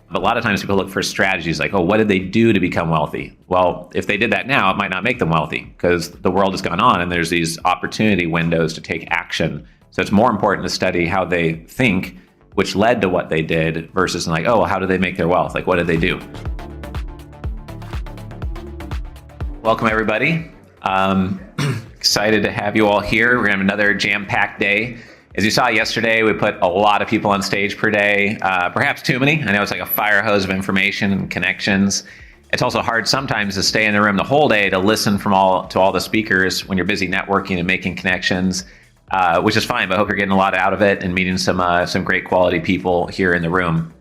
But a lot of times people look for strategies like, oh, what did they do to become wealthy? Well, if they did that now, it might not make them wealthy because the world has gone on and there's these opportunity windows to take action. So it's more important to study how they think, which led to what they did, versus like, oh, how did they make their wealth? Like, what did they do? Welcome, everybody. Excited to have you all here. We're going to have another jam-packed day. As you saw yesterday, we put a lot of people on stage per day, perhaps too many. I know it's like a fire hose of information and connections. It's also hard sometimes to stay in the room the whole day to listen to all the speakers when you're busy networking and making connections, which is fine, but I hope you're getting a lot out of it and meeting some great quality people here in the room.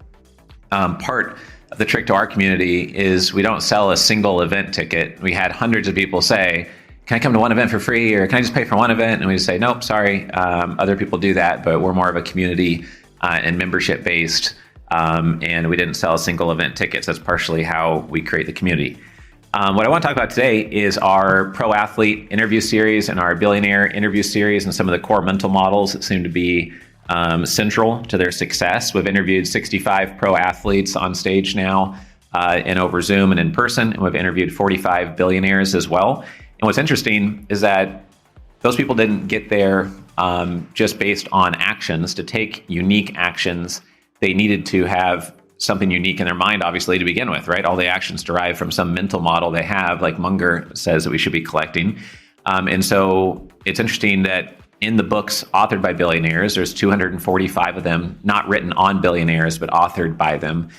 Part of the trick to our community is we don't sell a single event ticket. We had hundreds of people say, can I come to one event for free, or can I just pay for one event? And we just say, nope, sorry. Other people do that, but we're more of a community and membership based, and we didn't sell a single event ticket. So that's partially how we create the community. What I want to talk about today is our pro athlete interview series and our billionaire interview series and some of the core mental models that seem to be central to their success. We've interviewed 65 pro athletes on stage now and over Zoom and in person, and we've interviewed 45 billionaires as well. And what's interesting is that those people didn't get there just based on actions. To take unique actions, they needed to have something unique in their mind, obviously, to begin with, right? All the actions derive from some mental model they have, like Munger says that we should be collecting. And so it's interesting that in the books authored by billionaires, there's 245 of them, not written on billionaires, but authored by them.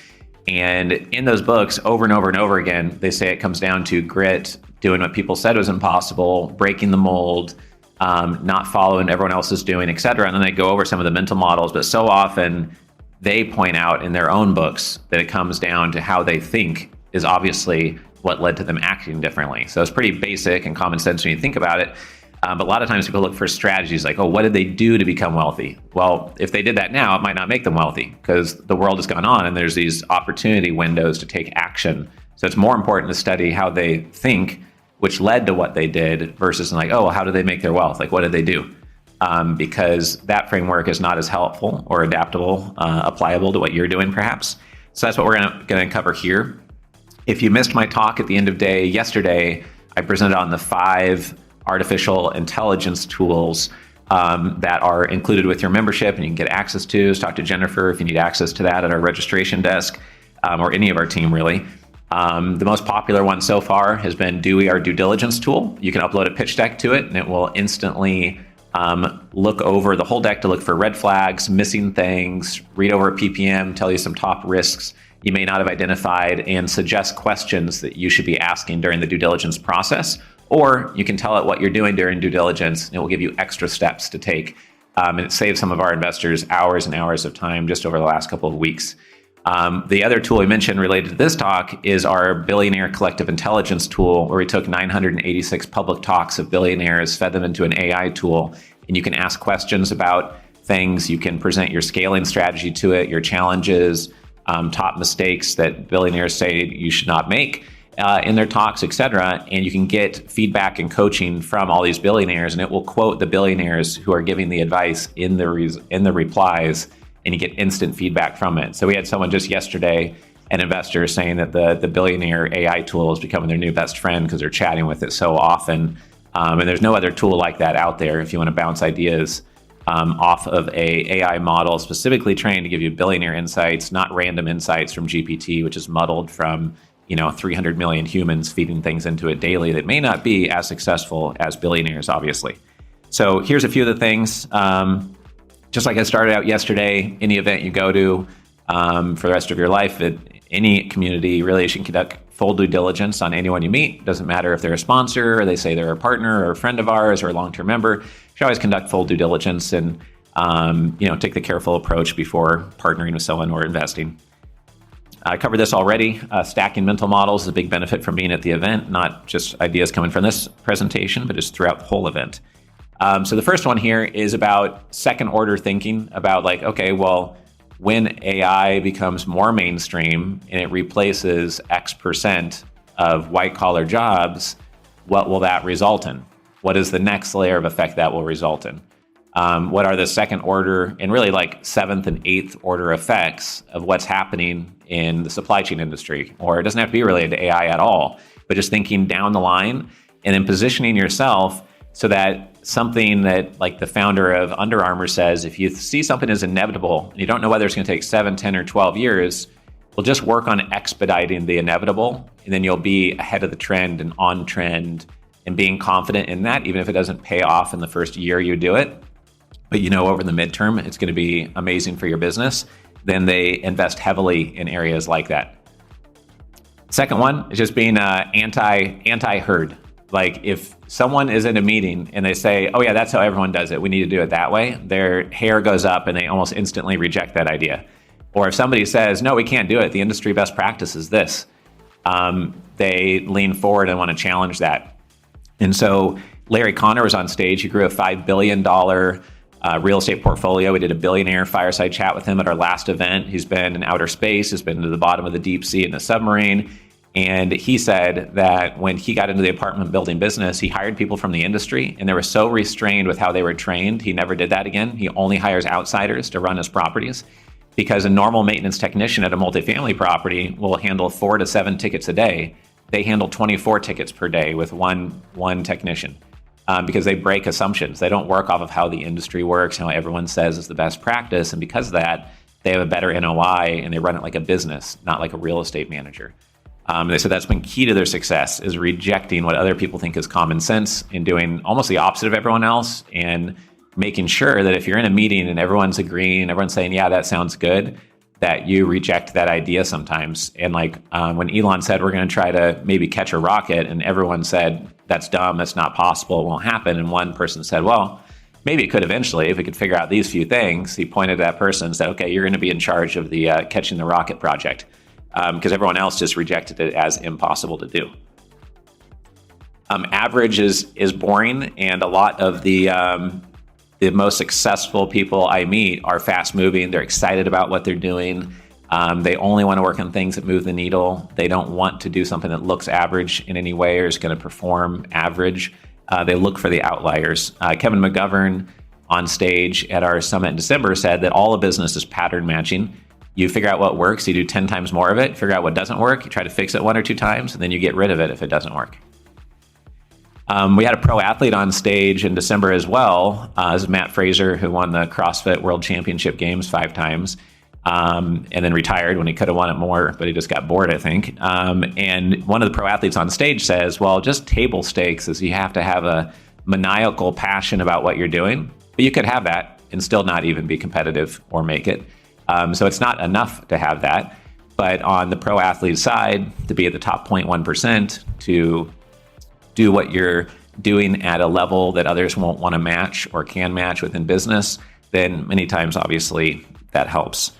And in those books, over and over and over again, they say it comes down to grit, doing what people said was impossible, breaking the mold, not following what everyone else is doing, et cetera. And then they go over some of the mental models, but so often they point out in their own books that it comes down to how they think is obviously what led to them acting differently. So it's pretty basic and common sense when you think about it. But a lot of times people look for strategies like, oh, what did they do to become wealthy? Well, if they did that now, it might not make them wealthy because the world has gone on and there's these opportunity windows to take action. So it's more important to study how they think, which led to what they did, versus like, oh, how did they make their wealth? Like, what did they do? Because that framework is not as helpful or adaptable, applicable to what you're doing, perhaps. So that's what we're going to cover here. If you missed my talk at the end of day yesterday, I presented on the 5 artificial intelligence tools that are included with your membership and you can get access to. So talk to Jennifer if you need access to that at our registration desk, or any of our team, really. The most popular one so far has been Dewey, our due diligence tool. You can upload a pitch deck to it and it will instantly look over the whole deck to look for red flags, missing things, read over a PPM, tell you some top risks you may not have identified, and suggest questions that you should be asking during the due diligence process. Or you can tell it what you're doing during due diligence, and it will give you extra steps to take. And it saves some of our investors hours and hours of time just over the last couple of weeks. The other tool we mentioned related to this talk is our Billionaire Collective Intelligence tool, where we took 986 public talks of billionaires, fed them into an AI tool, and you can ask questions about things. You can present your scaling strategy to it, your challenges, top mistakes that billionaires say you should not make in their talks, et cetera. And you can get feedback and coaching from all these billionaires, and it will quote the billionaires who are giving the advice in the replies, and you get instant feedback from it. So we had someone just yesterday, an investor, saying that the Billionaire AI tool is becoming their new best friend because they're chatting with it so often. And there's no other tool like that out there if you want to bounce ideas off of a AI model specifically trained to give you billionaire insights, not random insights from GPT, which is muddled from 300 million humans feeding things into it daily that may not be as successful as billionaires, obviously. So here's a few of the things. Just like I started out yesterday, any event you go to for the rest of your life, any community really should conduct full due diligence on anyone you meet. Doesn't matter if they're a sponsor or they say they're a partner or a friend of ours or a long-term member. You should always conduct full due diligence and take the careful approach before partnering with someone or investing. I covered this already. Stacking mental models is a big benefit from being at the event, not just ideas coming from this presentation, but just throughout the whole event. So the first one here is about second order thinking about when AI becomes more mainstream and it replaces X% of white collar jobs, what will that result in? What is the next layer of effect that will result in? What are the second order and really seventh and eighth order effects of what's happening in the supply chain industry, or it doesn't have to be related to AI at all, but just thinking down the line and then positioning yourself so that something that, like the founder of Under Armour says, if you see something as inevitable and you don't know whether it's going to take 7, 10, or 12 years, we'll just work on expediting the inevitable, and then you'll be ahead of the trend and on trend and being confident in that, even if it doesn't pay off in the first year you do it. But over the midterm, it's going to be amazing for your business. Then they invest heavily in areas like that. Second one is just being anti-herd. Like if someone is in a meeting and they say, oh yeah, that's how everyone does it, we need to do it that way, their hair goes up and they almost instantly reject that idea. Or if somebody says, no, we can't do it, the industry best practice is this, they lean forward and want to challenge that. And so Larry Connor was on stage. He grew a $5 billion real estate portfolio. We did a Billionaire fireside chat with him at our last event. He's been in outer space, he's been to the bottom of the deep sea in a submarine. And he said that when he got into the apartment building business, he hired people from the industry, and they were so restrained with how they were trained, he never did that again. He only hires outsiders to run his properties, because a normal maintenance technician at a multifamily property will handle 4 to 7 tickets a day. They handle 24 tickets per day with one technician, because they break assumptions. They don't work off of how the industry works, how everyone says is the best practice. And because of that, they have a better NOI and they run it like a business, not like a real estate manager. They said that's been key to their success, is rejecting what other people think is common sense and doing almost the opposite of everyone else, and making sure that if you're in a meeting and everyone's agreeing, everyone's saying, yeah, that sounds good, that you reject that idea sometimes. And when Elon said, we're going to try to maybe catch a rocket, and everyone said, that's dumb, that's not possible, it won't happen. And one person said, well, maybe it could eventually if we could figure out these few things. He pointed at that person and said, okay, you're going to be in charge of the catching the rocket project. Because everyone else just rejected it as impossible to do. Average is boring, and a lot of the most successful people I meet are fast moving. They're excited about what they're doing. They only want to work on things that move the needle. They don't want to do something that looks average in any way or is going to perform average. They look for the outliers. Kevin McGovern on stage at our summit in December said that all of business is pattern matching. You figure out what works, you do 10 times more of it, figure out what doesn't work, you try to fix it 1 or 2 times, and then you get rid of it if it doesn't work. We had a pro athlete on stage in December as well. This is Matt Fraser, who won the CrossFit World Championship Games 5 times, and then retired when he could have won it more, but he just got bored, I think. And one of the pro athletes on stage says, well, just table stakes is you have to have a maniacal passion about what you're doing, but you could have that and still not even be competitive or make it. So it's not enough to have that. But on the pro athlete side, to be at the top 0.1%, to do what you're doing at a level that others won't want to match or can match within business, then many times, obviously, that helps.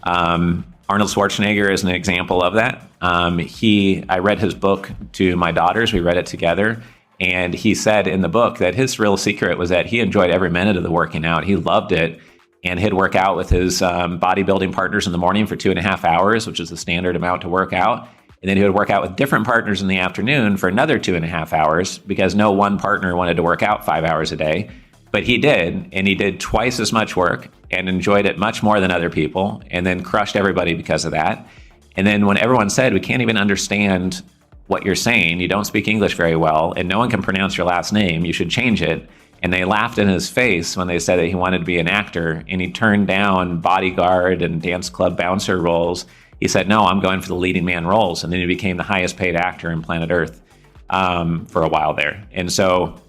Arnold Schwarzenegger is an example of that. I read his book to my daughters. We read it together. And he said in the book that his real secret was that he enjoyed every minute of the working out. He loved it. And he'd work out with his bodybuilding partners in the morning for 2.5 hours, which is the standard amount to work out. And then he would work out with different partners in the afternoon for another 2.5 hours, because no one partner wanted to work out 5 hours a day. But he did, and he did twice as much work and enjoyed it much more than other people, and then crushed everybody because of that. And then when everyone said, we can't even understand what you're saying, you don't speak English very well, and no one can pronounce your last name, you should change it. And they laughed in his face when they said that he wanted to be an actor, and he turned down bodyguard and dance club bouncer roles. He said, no, I'm going for the leading man roles. And then he became the highest paid actor in planet Earth for a while there. And so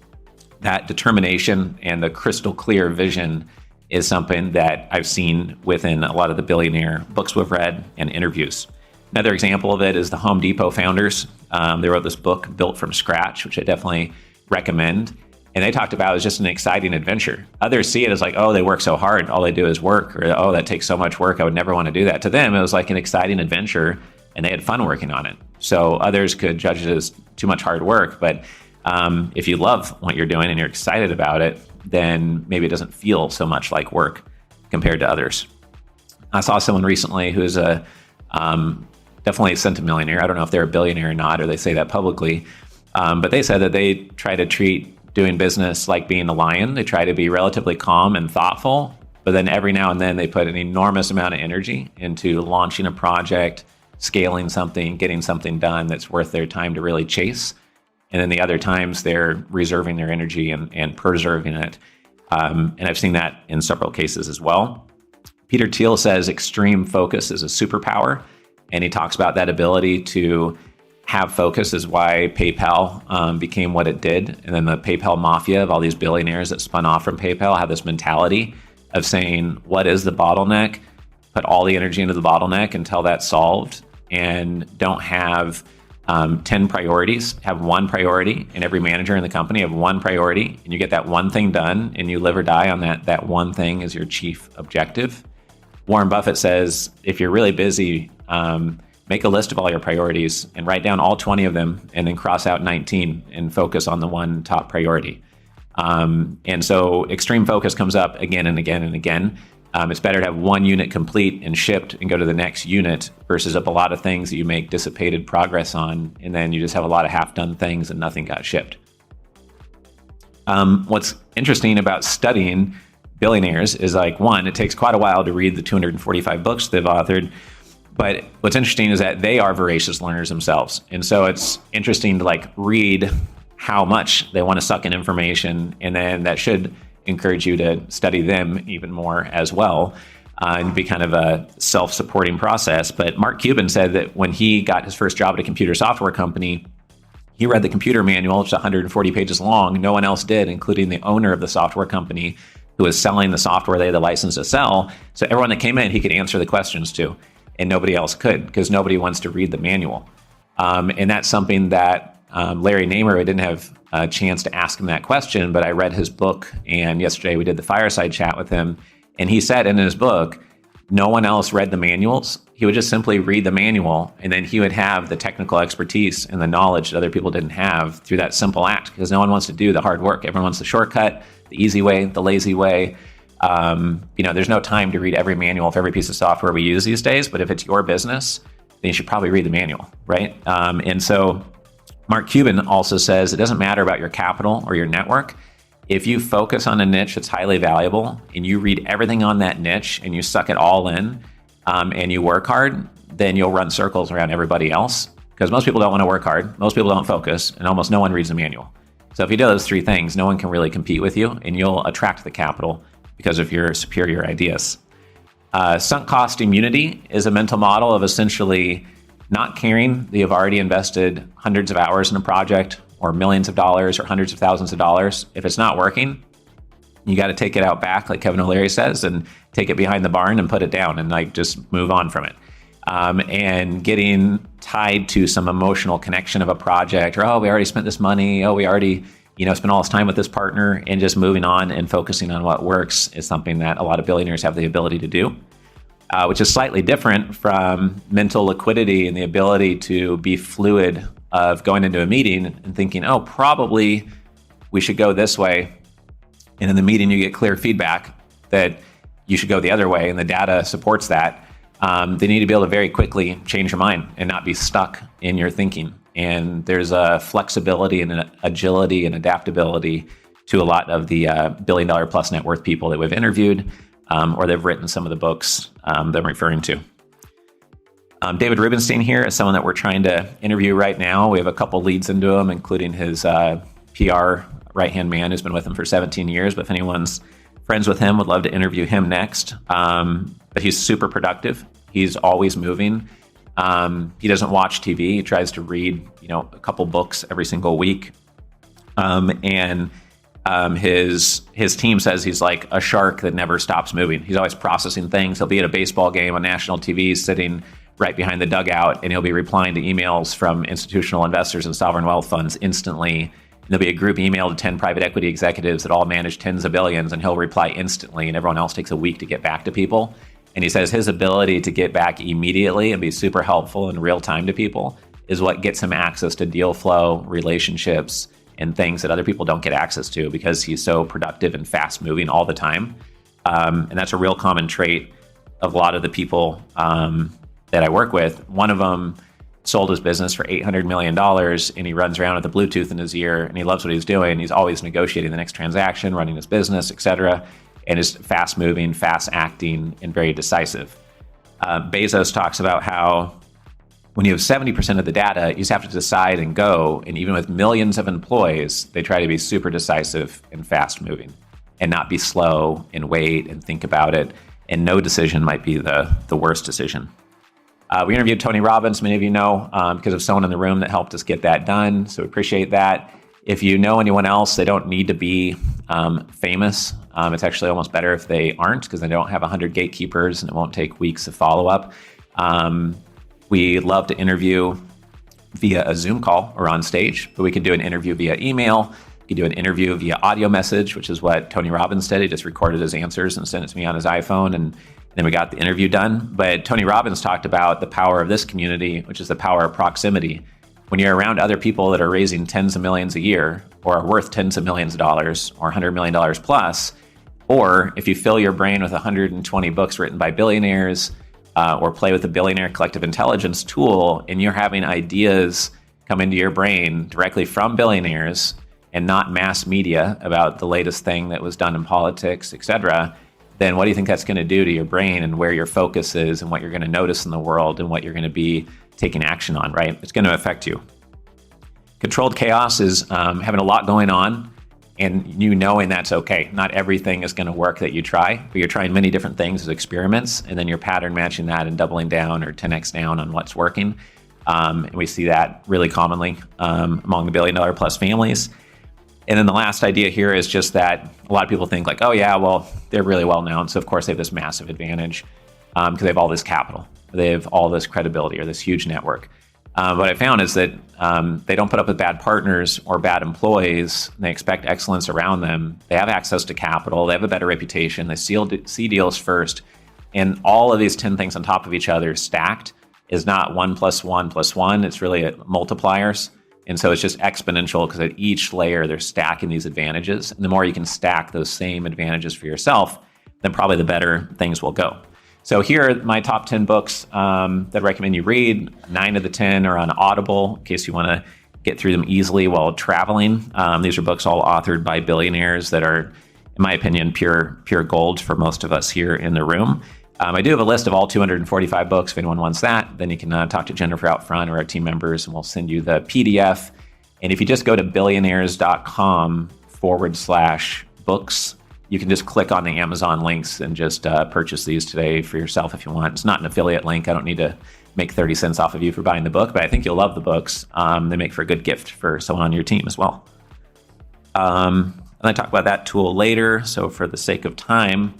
that determination and the crystal clear vision is something that I've seen within a lot of the billionaire books we've read and interviews. Another example of it is the Home Depot founders. They wrote this book, Built from Scratch, which I definitely recommend. And they talked about it as just an exciting adventure. Others see it as like, oh, they work so hard, all they do is work, or oh, that takes so much work, I would never want to do that. To them, it was like an exciting adventure, and they had fun working on it. So others could judge it as too much hard work, but if you love what you're doing and you're excited about it, then maybe it doesn't feel so much like work compared to others. I saw someone recently who's definitely a centimillionaire. I don't know if they're a billionaire or not, or they say that publicly, but they said that they try to treat doing business like being a lion. They try to be relatively calm and thoughtful, but then every now and then they put an enormous amount of energy into launching a project, scaling something, getting something done that's worth their time to really chase. And then the other times they're reserving their energy and preserving it. And I've seen that in several cases as well. Peter Thiel says extreme focus is a superpower. And he talks about that ability to have focus is why PayPal became what it did. And then the PayPal mafia of all these billionaires that spun off from PayPal have this mentality of saying, what is the bottleneck? Put all the energy into the bottleneck until that's solved, and don't have 10 priorities. Have one priority, and every manager in the company have one priority, and you get that one thing done, and you live or die on that one thing as your chief objective. Warren Buffett says, if you're really busy, make a list of all your priorities and write down all 20 of them, and then cross out 19 and focus on the one top priority. And so extreme focus comes up again and again and again. It's better to have one unit complete and shipped and go to the next unit versus up a lot of things that you make dissipated progress on, and then you just have a lot of half-done things and nothing got shipped. What's interesting about studying billionaires is, like, one, it takes quite a while to read the 245 books they've authored. But what's interesting is that they are voracious learners themselves. And so it's interesting to read how much they want to suck in information, and then that should encourage you to study them even more as well, and be kind of a self-supporting process. But Mark Cuban said that when he got his first job at a computer software company, he read the computer manual, which is 140 pages long. No one else did, including the owner of the software company who was selling the software they had the license to sell. So everyone that came in, he could answer the questions to, and nobody else could, because nobody wants to read the manual. And that's something that Larry Namer, I didn't have a chance to ask him that question, but I read his book, and yesterday we did the fireside chat with him, and he said in his book, no one else read the manuals. He would just simply read the manual, and then he would have the technical expertise and the knowledge that other people didn't have through that simple act, because no one wants to do the hard work. Everyone wants the shortcut, the easy way, the lazy way. There's no time to read every manual for every piece of software we use these days, but if it's your business, then you should probably read the manual, right? And so Mark Cuban also says it doesn't matter about your capital or your network. If you focus on a niche that's highly valuable and you read everything on that niche and you suck it all in, and you work hard, then you'll run circles around everybody else, because most people don't want to work hard, most people don't focus, and almost no one reads the manual. So if you do those three things, no one can really compete with you, and you'll attract the capital because of your superior ideas. Sunk cost immunity is a mental model of essentially not caring that you've already invested hundreds of hours in a project, or millions of dollars, or hundreds of thousands of dollars. If it's not working, you got to take it out back, like Kevin O'Leary says, and take it behind the barn and put it down and just move on from it. And getting tied to some emotional connection of a project, or, oh, we already spent this money, oh, we already spent all this time with this partner, and just moving on and focusing on what works is something that a lot of billionaires have the ability to do. Which is slightly different from mental liquidity and the ability to be fluid of going into a meeting and thinking, oh, probably we should go this way. And in the meeting, you get clear feedback that you should go the other way, and the data supports that. They need to be able to very quickly change your mind and not be stuck in your thinking. And there's a flexibility and an agility and adaptability to a lot of the $1 billion plus net worth people that we've interviewed, or they've written some of the books that I'm referring to. David Rubenstein here is someone that we're trying to interview right now. We have a couple leads into him, including his PR right-hand man who's been with him for 17 years. But if anyone's friends with him, would love to interview him next. But he's super productive. He's always moving. He doesn't watch TV. He tries to read, a couple books every single week. His team says he's like a shark that never stops moving. He's always processing things. He'll be at a baseball game on national TV, sitting right behind the dugout, and he'll be replying to emails from institutional investors and sovereign wealth funds instantly. And there'll be a group email to 10 private equity executives that all manage tens of billions, and he'll reply instantly, and everyone else takes a week to get back to people. And he says his ability to get back immediately and be super helpful in real time to people is what gets him access to deal flow, relationships, and things that other people don't get access to, because he's so productive and fast moving all the time. And that's a real common trait of a lot of the people that I work with. One of them sold his business for $800 million, and he runs around with a Bluetooth in his ear, and he loves what he's doing. He's always negotiating the next transaction, running his business, etc. and is fast moving, fast acting, and very decisive. Bezos talks about how when you have 70% of the data, you just have to decide and go. And even with millions of employees, they try to be super decisive and fast moving and not be slow and wait and think about it. And no decision might be the worst decision. We interviewed Tony Robbins, many of you know, because of someone in the room that helped us get that done. So we appreciate that. If you know anyone else, they don't need to be famous. It's actually almost better if they aren't, because they don't have 100 gatekeepers and it won't take weeks of follow-up. We love to interview via a Zoom call or on stage, but we can do an interview via email. We can do an interview via audio message, which is what Tony Robbins did. He just recorded his answers and sent it to me on his iPhone, and then we got the interview done. But Tony Robbins talked about the power of this community, which is the power of proximity. When you're around other people that are raising tens of millions a year or are worth tens of millions of dollars or $100 million plus, or if you fill your brain with 120 books written by billionaires, or play with the Billionaire collective intelligence tool, and you're having ideas come into your brain directly from billionaires and not mass media about the latest thing that was done in politics, et cetera, then what do you think that's going to do to your brain and where your focus is and what you're going to notice in the world and what you're going to be taking action on, right? It's going to affect you. Controlled chaos is having a lot going on, and you knowing that's okay. Not everything is going to work that you try, but you're trying many different things as experiments, and then you're pattern matching that and doubling down or 10x down on what's working. And we see that really commonly among the $1 billion plus families. And then the last idea here is just that a lot of people think like, oh yeah, well, they're really well known, so of course they have this massive advantage because they have all this capital. They have all this credibility or this huge network. What I found is that they don't put up with bad partners or bad employees. They expect excellence around them. They have access to capital. They have a better reputation. They see deals first. And all of these 10 things on top of each other stacked is not 1 + 1 + 1. It's really multipliers. And so it's just exponential because at each layer, they're stacking these advantages. And the more you can stack those same advantages for yourself, then probably the better things will go. So here are my top 10 books that I recommend you read. 9 of the 10 are on Audible, in case you want to get through them easily while traveling. These are books all authored by billionaires that are, in my opinion, pure gold for most of us here in the room. I do have a list of all 245 books. If anyone wants that, then you can talk to Jennifer out front or our team members, and we'll send you the PDF. And if you just go to billionaires.com/books, you can just click on the Amazon links and just purchase these today for yourself if you want. It's not an affiliate link. I don't need to make 30 cents off of you for buying the book, but I think you'll love the books. They make for a good gift for someone on your team as well. And I talk about that tool later. So for the sake of time,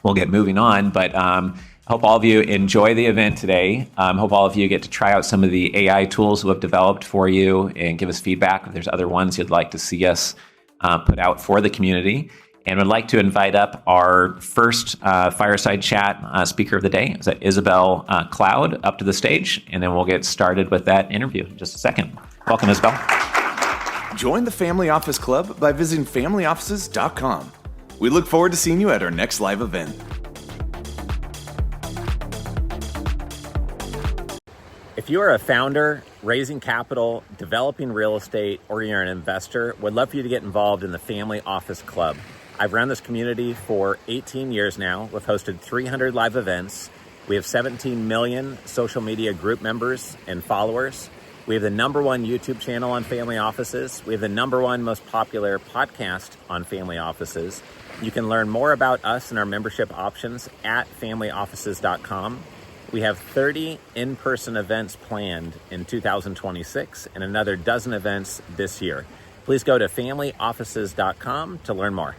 we'll get moving on. But I hope all of you enjoy the event today. Hope all of you get to try out some of the AI tools we've developed for you and give us feedback if there's other ones you'd like to see us put out for the community. And would like to invite up our first fireside chat speaker of the day. Is that Isabel Cloud up to the stage, and then we'll get started with that interview in just a second. Welcome, Isabel. Join the Family Office Club by visiting familyoffices.com. We look forward to seeing you at our next live event. If you are a founder, raising capital, developing real estate, or you're an investor, would love for you to get involved in the Family Office Club. I've run this community for 18 years now. We've hosted 300 live events. We have 17 million social media group members and followers. We have the #1 YouTube channel on family offices. We have the #1 most popular podcast on family offices. You can learn more about us and our membership options at familyoffices.com. We have 30 in-person events planned in 2026 and another dozen events this year. Please go to familyoffices.com to learn more.